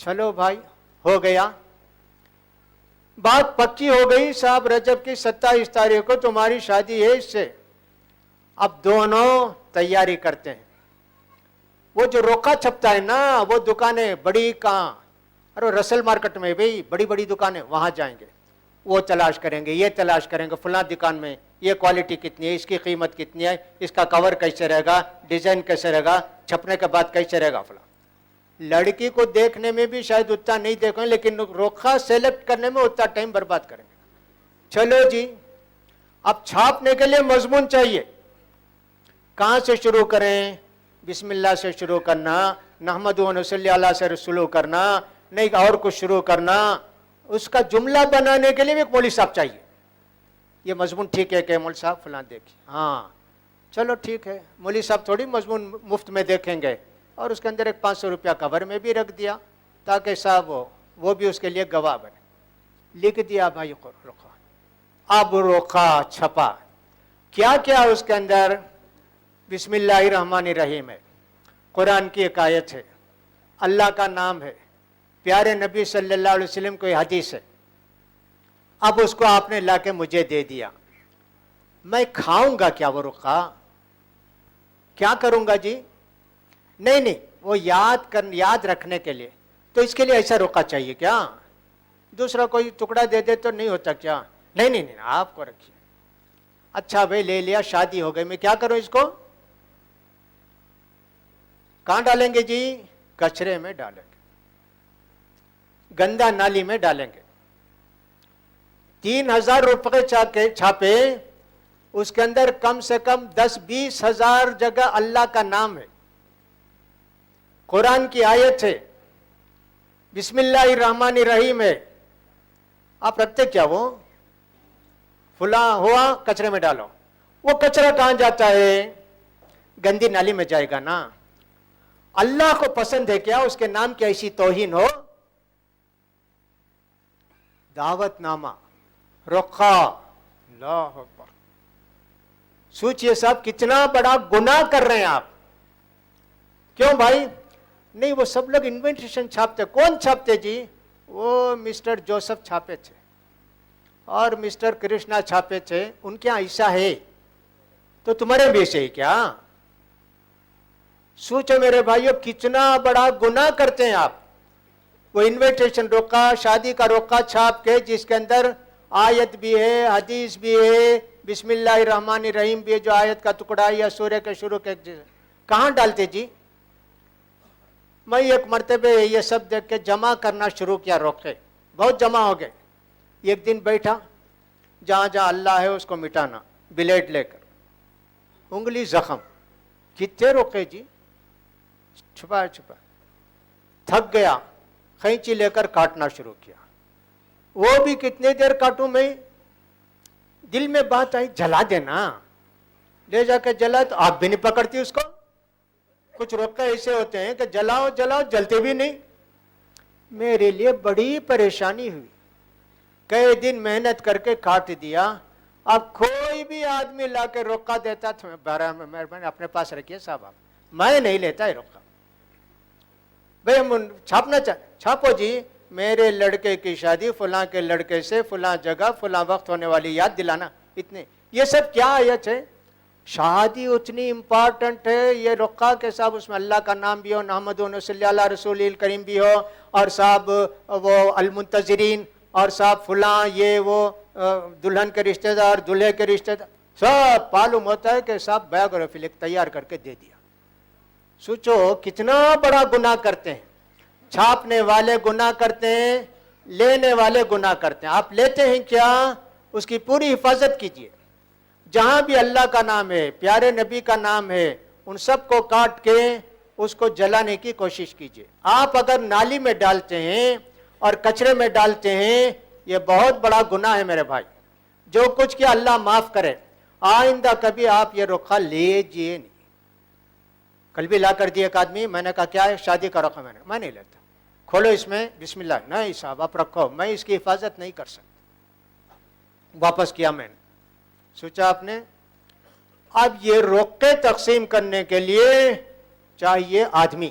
چلو بھائی ہو گیا، بات پکی ہو گئی صاحب، رجب کی 27 تاریخ کو تمہاری شادی ہے اس سے۔ اب دونوں تیاری کرتے ہیں۔ وہ جو روکا چھپتا ہے نا، وہ دکانیں بڑی کہاں، ارے رسل مارکیٹ میں بھائی بڑی بڑی دکانیں، وہاں جائیں گے، وہ تلاش کریں گے، یہ تلاش کریں گے فلاں دکان میں یہ کوالٹی کتنی ہے، اس کی قیمت کتنی ہے، اس کا کور کیسے رہے گا، ڈیزائن کیسے رہے گا، چھپنے کے بعد کیسے رہے گا فلاں۔ لڑکی کو دیکھنے میں بھی شاید اتنا نہیں دیکھیں لیکن روکھا سیلیکٹ کرنے میں اتنا ٹائم برباد کریں گے۔ چلو جی، اب چھاپنے کے لیے مضمون چاہیے، کہاں سے شروع کریں؟ بسم اللہ سے شروع کرنا، نحمدہ و نصلی علی سے شروع کرنا، نہیں اور کچھ شروع کرنا۔ اس کا جملہ بنانے کے لیے بھی ایک مولوی صاحب چاہیے۔ یہ مضمون ٹھیک ہے کہ مولوی صاحب فلاں دیکھیں؟ ہاں چلو ٹھیک ہے، مولوی صاحب تھوڑی مضمون مفت میں دیکھیں گے، اور اس کے اندر ایک 500 روپیہ کور میں بھی رکھ دیا تاکہ صاحب وہ بھی اس کے لیے گواہ بنے۔ لکھ دیا بھائی روکھا، اب روکھا چھپا، کیا کیا اس کے اندر؟ بسم اللہ الرحمن الرحیم ہے، قرآن کی ایک آیت ہے، اللہ کا نام ہے، پیارے نبی صلی اللہ علیہ وسلم کوئی حدیث ہے۔ اب اس کو آپ نے لا کے مجھے دے دیا، میں کھاؤں گا کیا وہ رخا؟ کیا کروں گا جی؟ نہیں وہ یاد رکھنے کے لیے، تو اس کے لیے ایسا رخا چاہیے کیا؟ دوسرا کوئی ٹکڑا دے دے تو نہیں ہوتا کیا؟ نہیں آپ کو رکھیے۔ اچھا بھائی لے لیا، شادی ہو گئی، میں کیا کروں اس کو؟ کہاں ڈالیں گے جی؟ کچرے میں ڈالیں گے، گندا نالی میں ڈالیں گے۔ 3000 روپے چھاپے، اس کے اندر کم سے کم 10-20 ہزار جگہ اللہ کا نام ہے، قرآن کی آیت ہے، بسم اللہ الرحمن الرحیم ہے۔ آپ رکھتے کیا؟ وہ فلاں ہوا کچرے میں ڈالو، وہ کچرا کہاں جاتا ہے؟ گندی نالی میں جائے گا نا۔ اللہ کو پسند ہے کیا اس کے نام کی ایسی توہین ہو؟ دعوت نامہ، رخا، اللہ اکبر۔ سوچئے صاحب کتنا بڑا گناہ کر رہے ہیں آپ۔ کیوں بھائی؟ نہیں وہ سب لوگ انویٹیشن چھاپتے، کون چھاپتے جی؟ وہ مسٹر جوسف چھاپے تھے اور مسٹر کرشنا چھاپے تھے، ان کے یہاں ایسا ہے تو تمہارے بھی ایسے ہی کیا؟ سوچو میرے بھائیو کتنا بڑا گناہ کرتے ہیں آپ۔ وہ انویٹیشن روکا، شادی کا روکا چھاپ کے جس کے اندر آیت بھی ہے، حدیث بھی ہے، بسم اللہ الرحمن الرحیم بھی ہے، جو آیت کا ٹکڑا یا سورہ کے شروع کے کہاں ڈالتے جی؟ میں ایک مرتبہ یہ سب دیکھ کے جمع کرنا شروع کیا، روکے بہت جمع ہو گئے۔ ایک دن بیٹھا، جہاں جہاں اللہ ہے اس کو مٹانا، بلیڈ لے کر، انگلی زخم، کتنے روکے جی؟ چھپا تھک گیا، قینچی لے کر کاٹنا شروع کیا۔ وہ بھی کتنے دیر کاٹوں میں؟ دل میں بات آئی جلا دینا، لے جا کے جلا تو آگ بھی نہیں پکڑتی اس کو۔ کچھ روکے ایسے ہوتے ہیں کہ جلاؤ جلتے بھی نہیں۔ میرے لیے بڑی پریشانی ہوئی، کئی دن محنت کر کے کاٹ دیا۔ اب کوئی بھی آدمی لا کے روکا دیتا تو مہربانی اپنے پاس رکھیے صاحب، آپ میں نہیں لیتا ہے روکا۔ بھئی چھاپنا چھاپو جی، میرے لڑکے کی شادی فلاں کے لڑکے سے فلاں جگہ فلاں وقت ہونے والی یاد دلانا، اتنے یہ سب کیا آیت ہے؟ شادی اتنی امپارٹنٹ ہے، یہ رقا کے صاحب اس میں اللہ کا نام بھی ہو، نحمدہ و نصلی علی رسول الکریم بھی ہو، اور صاحب وہ المنتظرین، اور صاحب فلاں یہ وہ دلہن کے رشتہ دار، دلہے کے رشتہ دار، سب معلوم ہوتا ہے کہ صاحب بایوگرافی لکھ تیار کر کے دے دیا۔ سوچو کتنا بڑا گناہ کرتے ہیں۔ چھاپنے والے گناہ کرتے ہیں، لینے والے گناہ کرتے ہیں۔ آپ لیتے ہیں کیا؟ اس کی پوری حفاظت کیجئے۔ جہاں بھی اللہ کا نام ہے، پیارے نبی کا نام ہے، ان سب کو کاٹ کے اس کو جلانے کی کوشش کیجئے۔ آپ اگر نالی میں ڈالتے ہیں اور کچرے میں ڈالتے ہیں، یہ بہت بڑا گناہ ہے میرے بھائی۔ جو کچھ کیا اللہ معاف کرے، آئندہ کبھی آپ یہ رخا لیجئے نہیں۔ کل بھی لا کر دیا ایک آدمی، میں نے کہا کیا ہے؟ شادی کا رخا۔ میں نہیں لیتا، کھولو اس میں بسم اللہ۔ نہیں صاحب آپ رکھو، میں اس کی حفاظت نہیں کر سکتا۔ واپس کیا میں نے۔ سوچا آپ نے اب یہ روکے تقسیم کرنے کے لیے چاہیے آدمی،